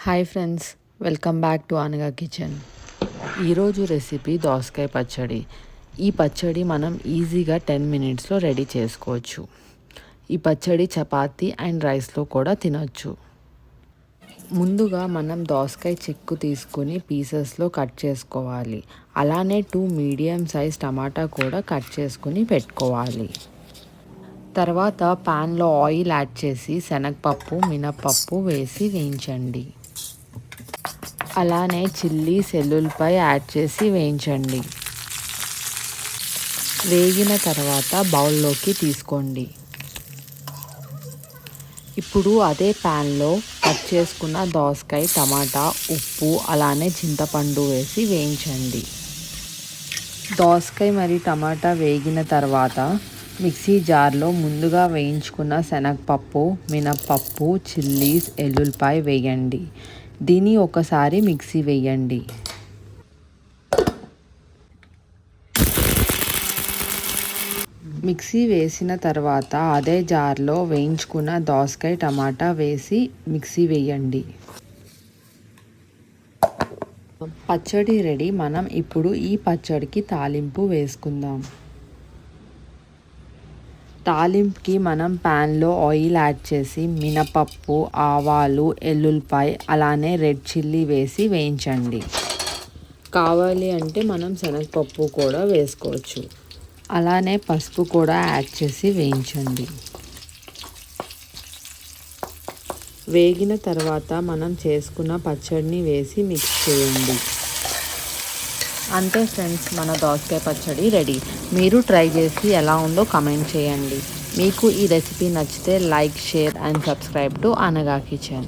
Hi friends, welcome back to అనగా kitchen. ఈరోజు recipe దోసకాయ పచ్చడి. ఈ పచ్చడి మనం ఈజీగా 10 మినిట్స్లో రెడీ చేసుకోవచ్చు. ఈ పచ్చడి చపాతీ అండ్ రైస్లో కూడా తినొచ్చు. ముందుగా మనం దోసకాయ చెక్కు తీసుకుని పీసెస్లో కట్ చేసుకోవాలి. అలానే 2 మీడియం సైజ్ టమాటా కూడా కట్ చేసుకుని పెట్టుకోవాలి. తర్వాత ప్యాన్లో ఆయిల్ యాడ్ చేసి శనగపప్పు, మినప్పప్పు వేసి వేయించండి. అలానే చిల్లీస్, ఎల్లుల్లిపాయ యాడ్ చేసి వేయించండి. వేగిన తర్వాత బౌల్లోకి తీసుకోండి. ఇప్పుడు అదే ప్యాన్లో కట్ చేసుకున్న దోసకాయ, టమాటా, ఉప్పు అలానే చింతపండు వేసి వేయించండి. దోసకాయ మరియు టమాటా వేగిన తర్వాత మిక్సీ జార్లో ముందుగా వేయించుకున్న శనగపప్పు, మినప్పప్పు, చిల్లీస్, ఎల్లుల్లిపాయ వేయండి. దీన్ని ఒకసారి మిక్సీ వేయండి. మిక్సీ వేసిన తర్వాత అదే జార్లో వేయించుకున్న దోసకాయ, టమాటా వేసి మిక్సీ వేయండి. పచ్చడి రెడీ. మనం ఇప్పుడు ఈ పచ్చడికి తాలింపు వేసుకుందాం. తాలింపుకి మనం ప్యాన్లో ఆయిల్ యాడ్ చేసి మినపప్పు, ఆవాలు, ఎల్లుల్లిపాయ అలానే రెడ్ చిల్లీ వేసి వేయించండి. కావాలి అంటే మనం శనగపప్పు కూడా వేసుకోవచ్చు. అలానే పసుపు కూడా యాడ్ చేసి వేయించండి. వేగిన తర్వాత మనం చేసుకున్న పచ్చడిని వేసి మిక్స్ చేయండి. అంతే ఫ్రెండ్స్, మన దోసకాయ పచ్చడి రెడీ. మీరు ట్రై చేసి ఎలా ఉందో కమెంట్ చేయండి. మీకు ఈ రెసిపీ నచ్చితే like, share and subscribe to అనగా కిచెన్.